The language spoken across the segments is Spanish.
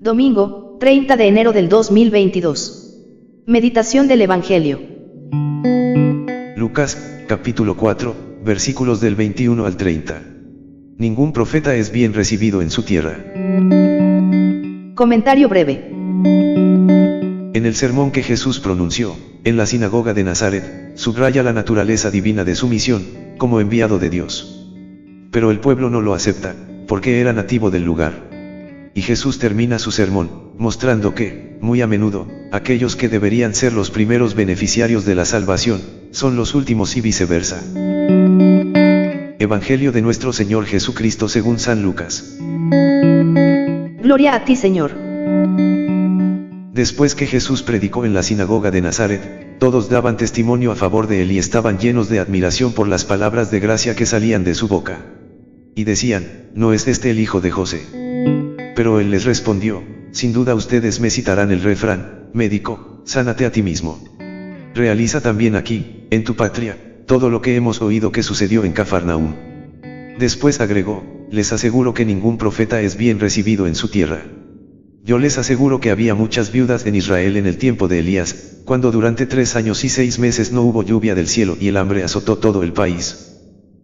Domingo, 30 de enero del 2022. Meditación del Evangelio. Lucas, capítulo 4, versículos del 21 al 30. Ningún profeta es bien recibido en su tierra. Comentario breve. En el sermón que Jesús pronunció, en la sinagoga de Nazaret, subraya la naturaleza divina de su misión, como enviado de Dios. Pero el pueblo no lo acepta, porque era nativo del lugar. Y Jesús termina su sermón, mostrando que, muy a menudo, aquellos que deberían ser los primeros beneficiarios de la salvación, son los últimos y viceversa. Evangelio de nuestro Señor Jesucristo según San Lucas. Gloria a ti, Señor. Después que Jesús predicó en la sinagoga de Nazaret, todos daban testimonio a favor de él y estaban llenos de admiración por las palabras de gracia que salían de su boca. Y decían, ¿no es este el hijo de José? Pero él les respondió, sin duda ustedes me citarán el refrán, médico, sánate a ti mismo. Realiza también aquí, en tu patria, todo lo que hemos oído que sucedió en Cafarnaúm. Después agregó, les aseguro que ningún profeta es bien recibido en su tierra. Yo les aseguro que había muchas viudas en Israel en el tiempo de Elías, cuando durante 3 años y 6 meses no hubo lluvia del cielo y el hambre azotó todo el país.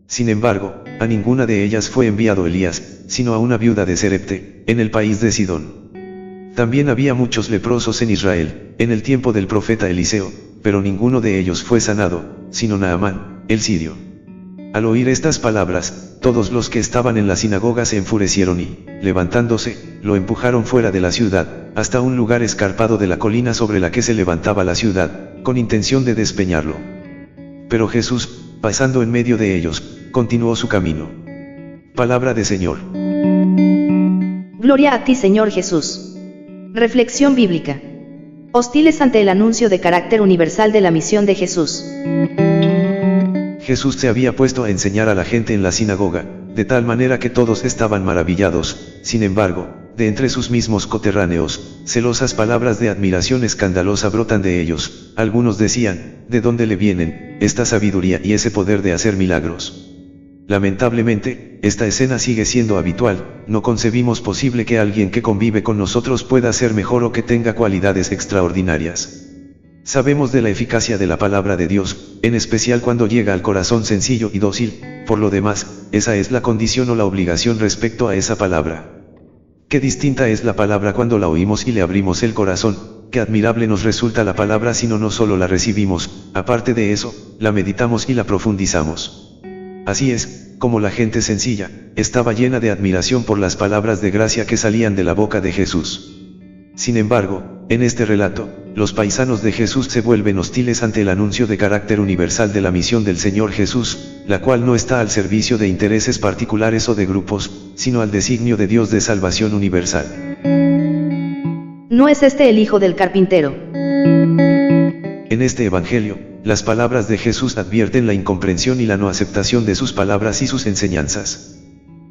Sin embargo, a ninguna de ellas fue enviado Elías, sino a una viuda de Serepte, en el país de Sidón. También había muchos leprosos en Israel, en el tiempo del profeta Eliseo, pero ninguno de ellos fue sanado, sino Naamán, el sirio. Al oír estas palabras, todos los que estaban en la sinagoga se enfurecieron y, levantándose, lo empujaron fuera de la ciudad, hasta un lugar escarpado de la colina sobre la que se levantaba la ciudad, con intención de despeñarlo. Pero Jesús, pasando en medio de ellos, continuó su camino. Palabra del Señor. Gloria a ti, Señor Jesús. Reflexión bíblica. Hostiles ante el anuncio de carácter universal de la misión de Jesús. Jesús se había puesto a enseñar a la gente en la sinagoga, de tal manera que todos estaban maravillados. Sin embargo, de entre sus mismos coterráneos, celosas palabras de admiración escandalosa brotan de ellos. Algunos decían, ¿de dónde le vienen esta sabiduría y ese poder de hacer milagros? Lamentablemente, esta escena sigue siendo habitual. No concebimos posible que alguien que convive con nosotros pueda ser mejor o que tenga cualidades extraordinarias. Sabemos de la eficacia de la palabra de Dios, en especial cuando llega al corazón sencillo y dócil. Por lo demás, esa es la condición o la obligación respecto a esa palabra. Qué distinta es la palabra cuando la oímos y le abrimos el corazón. Qué admirable nos resulta la palabra si no solo la recibimos, aparte de eso, la meditamos y la profundizamos. Así es, como la gente sencilla, estaba llena de admiración por las palabras de gracia que salían de la boca de Jesús. Sin embargo, en este relato, los paisanos de Jesús se vuelven hostiles ante el anuncio de carácter universal de la misión del Señor Jesús, la cual no está al servicio de intereses particulares o de grupos, sino al designio de Dios de salvación universal. ¿No es este el hijo del carpintero? En este evangelio, las palabras de Jesús advierten la incomprensión y la no aceptación de sus palabras y sus enseñanzas.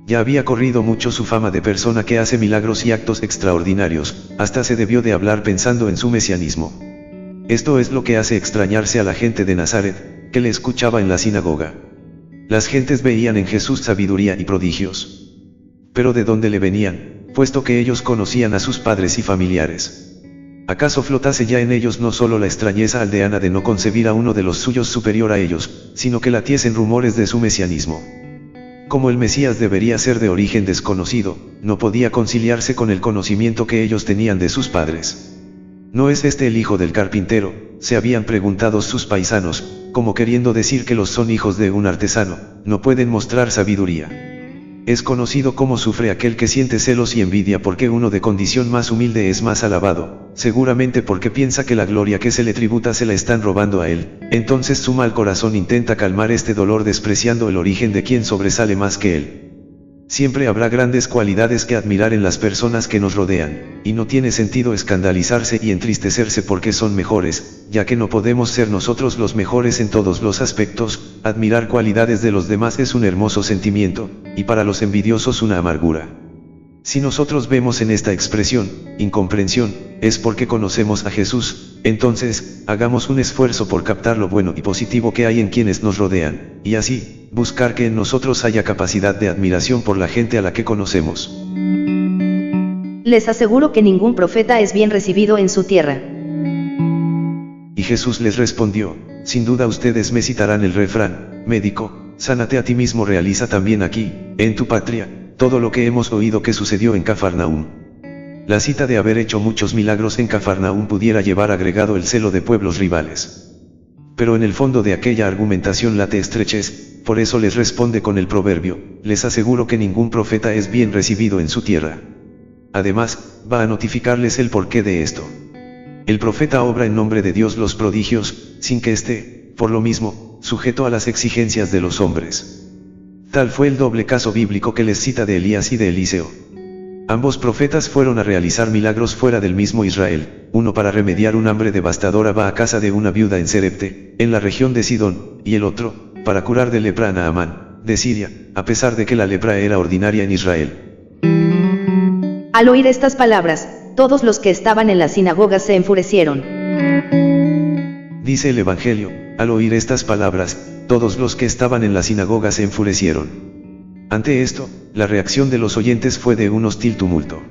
Ya había corrido mucho su fama de persona que hace milagros y actos extraordinarios, hasta se debió de hablar pensando en su mesianismo. Esto es lo que hace extrañarse a la gente de Nazaret, que le escuchaba en la sinagoga. Las gentes veían en Jesús sabiduría y prodigios. Pero ¿de dónde le venían, puesto que ellos conocían a sus padres y familiares? ¿Acaso flotase ya en ellos no solo la extrañeza aldeana de no concebir a uno de los suyos superior a ellos, sino que latiesen rumores de su mesianismo? Como el Mesías debería ser de origen desconocido, no podía conciliarse con el conocimiento que ellos tenían de sus padres. ¿No es este el hijo del carpintero?, se habían preguntado sus paisanos, como queriendo decir que los son hijos de un artesano, no pueden mostrar sabiduría. Es conocido cómo sufre aquel que siente celos y envidia porque uno de condición más humilde es más alabado, seguramente porque piensa que la gloria que se le tributa se la están robando a él. Entonces su mal corazón intenta calmar este dolor despreciando el origen de quien sobresale más que él. Siempre habrá grandes cualidades que admirar en las personas que nos rodean, y no tiene sentido escandalizarse y entristecerse porque son mejores, ya que no podemos ser nosotros los mejores en todos los aspectos. Admirar cualidades de los demás es un hermoso sentimiento, y para los envidiosos una amargura. Si nosotros vemos en esta expresión, incomprensión, es porque conocemos a Jesús. Entonces, hagamos un esfuerzo por captar lo bueno y positivo que hay en quienes nos rodean, y así, buscar que en nosotros haya capacidad de admiración por la gente a la que conocemos. Les aseguro que ningún profeta es bien recibido en su tierra. Y Jesús les respondió, sin duda ustedes me citarán el refrán, médico, sánate a ti mismo, realiza también aquí, en tu patria, todo lo que hemos oído que sucedió en Cafarnaúm. La cita de haber hecho muchos milagros en Cafarnaúm pudiera llevar agregado el celo de pueblos rivales. Pero en el fondo de aquella argumentación late estrechez, por eso les responde con el proverbio, les aseguro que ningún profeta es bien recibido en su tierra. Además, va a notificarles el porqué de esto. El profeta obra en nombre de Dios los prodigios, sin que esté, por lo mismo, sujeto a las exigencias de los hombres. Tal fue el doble caso bíblico que les cita de Elías y de Eliseo. Ambos profetas fueron a realizar milagros fuera del mismo Israel, uno para remediar un hambre devastadora va a casa de una viuda en Serepte, en la región de Sidón, y el otro, para curar de lepra a Naamán, de Siria, a pesar de que la lepra era ordinaria en Israel. Al oír estas palabras, todos los que estaban en la sinagoga se enfurecieron. Dice el Evangelio, al oír estas palabras, todos los que estaban en la sinagoga se enfurecieron. Ante esto, la reacción de los oyentes fue de un hostil tumulto.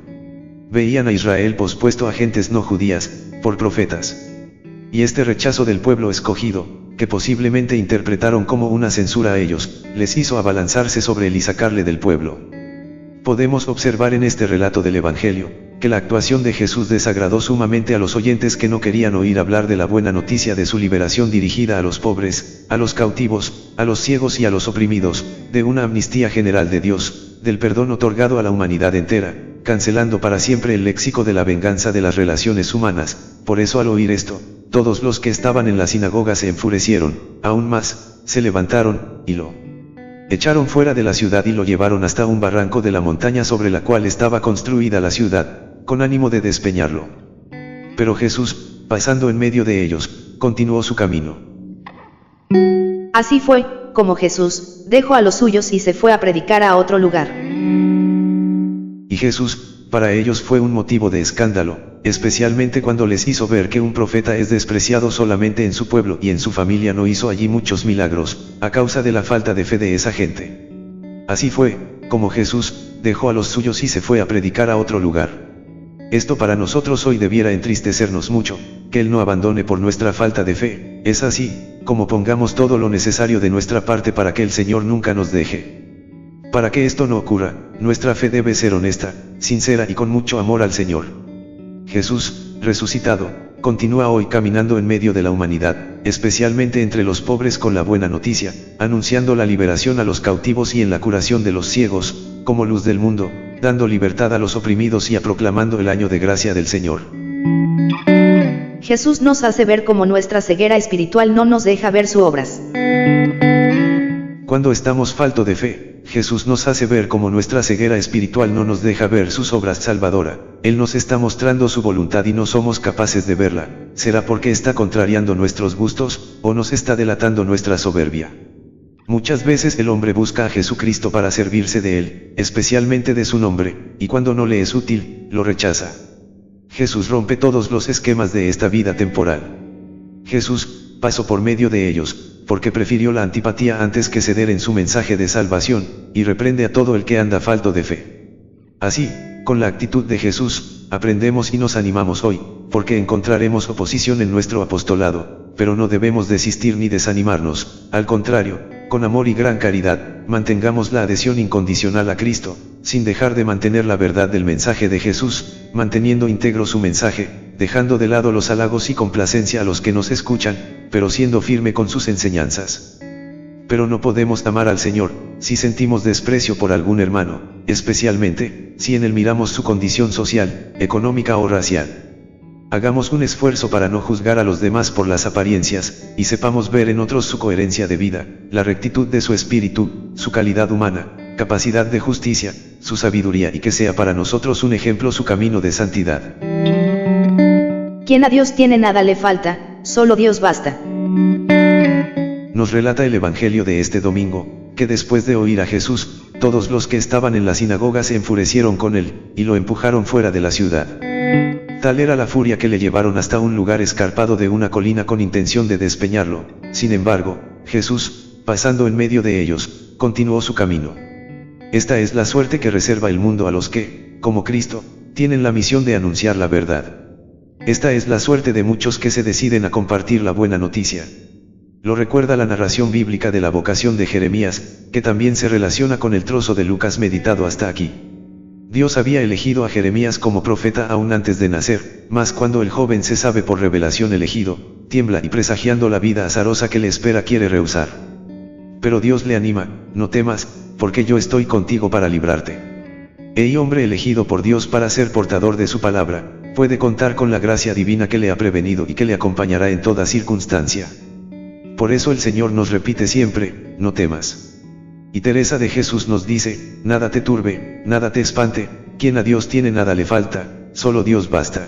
Veían a Israel pospuesto a gentes no judías, por profetas. Y este rechazo del pueblo escogido, que posiblemente interpretaron como una censura a ellos, les hizo abalanzarse sobre él y sacarle del pueblo. Podemos observar en este relato del Evangelio, que la actuación de Jesús desagradó sumamente a los oyentes que no querían oír hablar de la buena noticia de su liberación dirigida a los pobres, a los cautivos, a los ciegos y a los oprimidos, de una amnistía general de Dios, del perdón otorgado a la humanidad entera, cancelando para siempre el léxico de la venganza de las relaciones humanas. Por eso al oír esto, todos los que estaban en la sinagoga se enfurecieron, aún más, se levantaron, y lo echaron fuera de la ciudad y lo llevaron hasta un barranco de la montaña sobre la cual estaba construida la ciudad, con ánimo de despeñarlo. Pero Jesús, pasando en medio de ellos, continuó su camino. Así fue, como Jesús, dejó a los suyos y se fue a predicar a otro lugar. Y Jesús, para ellos fue un motivo de escándalo, especialmente cuando les hizo ver que un profeta es despreciado solamente en su pueblo y en su familia no hizo allí muchos milagros, a causa de la falta de fe de esa gente. Así fue, como Jesús, dejó a los suyos y se fue a predicar a otro lugar. Esto para nosotros hoy debiera entristecernos mucho, que Él no abandone por nuestra falta de fe, es así, como pongamos todo lo necesario de nuestra parte para que el Señor nunca nos deje. Para que esto no ocurra, nuestra fe debe ser honesta, sincera y con mucho amor al Señor. Jesús, resucitado, continúa hoy caminando en medio de la humanidad, especialmente entre los pobres con la buena noticia, anunciando la liberación a los cautivos y en la curación de los ciegos, como luz del mundo, dando libertad a los oprimidos y proclamando el año de gracia del Señor. Jesús nos hace ver cómo nuestra ceguera espiritual no nos deja ver sus obras. Cuando estamos falto de fe, Jesús nos hace ver cómo nuestra ceguera espiritual no nos deja ver sus obras salvadora. Él nos está mostrando su voluntad y no somos capaces de verla. ¿Será porque está contrariando nuestros gustos, o nos está delatando nuestra soberbia? Muchas veces el hombre busca a Jesucristo para servirse de Él, especialmente de su nombre, y cuando no le es útil, lo rechaza. Jesús rompe todos los esquemas de esta vida temporal. Jesús pasó por medio de ellos, porque prefirió la antipatía antes que ceder en su mensaje de salvación, y reprende a todo el que anda falto de fe. Así, con la actitud de Jesús, aprendemos y nos animamos hoy, porque encontraremos oposición en nuestro apostolado, pero no debemos desistir ni desanimarnos, al contrario, con amor y gran caridad, mantengamos la adhesión incondicional a Cristo, sin dejar de mantener la verdad del mensaje de Jesús, manteniendo íntegro su mensaje, dejando de lado los halagos y complacencia a los que nos escuchan, pero siendo firme con sus enseñanzas. Pero no podemos amar al Señor, si sentimos desprecio por algún hermano, especialmente, si en él miramos su condición social, económica o racial. Hagamos un esfuerzo para no juzgar a los demás por las apariencias, y sepamos ver en otros su coherencia de vida, la rectitud de su espíritu, su calidad humana, capacidad de justicia, su sabiduría y que sea para nosotros un ejemplo su camino de santidad. Quien a Dios tiene nada le falta, solo Dios basta. Nos relata el Evangelio de este domingo, que después de oír a Jesús, todos los que estaban en la sinagoga se enfurecieron con él, y lo empujaron fuera de la ciudad. Tal era la furia que le llevaron hasta un lugar escarpado de una colina con intención de despeñarlo. Sin embargo, Jesús, pasando en medio de ellos, continuó su camino. Esta es la suerte que reserva el mundo a los que, como Cristo, tienen la misión de anunciar la verdad. Esta es la suerte de muchos que se deciden a compartir la buena noticia. Lo recuerda la narración bíblica de la vocación de Jeremías, que también se relaciona con el trozo de Lucas meditado hasta aquí. Dios había elegido a Jeremías como profeta aún antes de nacer, mas cuando el joven se sabe por revelación elegido, tiembla y presagiando la vida azarosa que le espera quiere rehusar. Pero Dios le anima: no temas, porque yo estoy contigo para librarte. Hombre elegido por Dios para ser portador de su palabra, puede contar con la gracia divina que le ha prevenido y que le acompañará en toda circunstancia. Por eso el Señor nos repite siempre: no temas. Y Teresa de Jesús nos dice: nada te turbe, nada te espante, quien a Dios tiene nada le falta, solo Dios basta.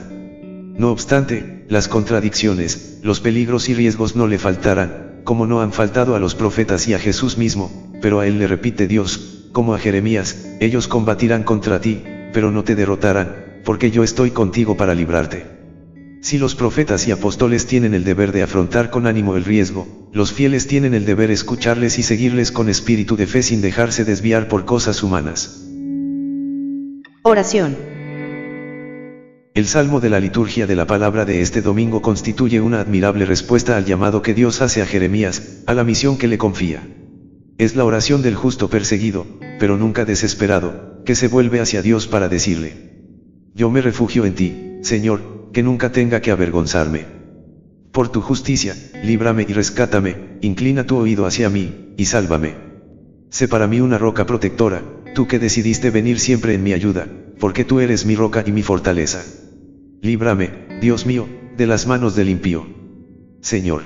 No obstante, las contradicciones, los peligros y riesgos no le faltarán, como no han faltado a los profetas y a Jesús mismo, pero a él le repite Dios, como a Jeremías: ellos combatirán contra ti, pero no te derrotarán, porque yo estoy contigo para librarte. Si los profetas y apóstoles tienen el deber de afrontar con ánimo el riesgo, los fieles tienen el deber escucharles y seguirles con espíritu de fe sin dejarse desviar por cosas humanas. Oración. El salmo de la liturgia de la palabra de este domingo constituye una admirable respuesta al llamado que Dios hace a Jeremías, a la misión que le confía. Es la oración del justo perseguido, pero nunca desesperado, que se vuelve hacia Dios para decirle: yo me refugio en ti, Señor, que nunca tenga que avergonzarme. Por tu justicia, líbrame y rescátame, inclina tu oído hacia mí, y sálvame. Sé para mí una roca protectora, tú que decidiste venir siempre en mi ayuda, porque tú eres mi roca y mi fortaleza. Líbrame, Dios mío, de las manos del impío. Señor,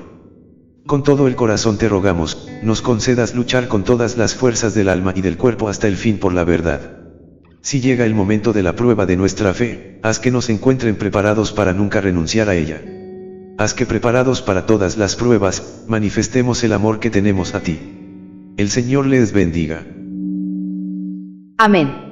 con todo el corazón te rogamos, nos concedas luchar con todas las fuerzas del alma y del cuerpo hasta el fin por la verdad. Si llega el momento de la prueba de nuestra fe, haz que nos encuentren preparados para nunca renunciar a ella. Haz que preparados para todas las pruebas, manifestemos el amor que tenemos a ti. El Señor les bendiga. Amén.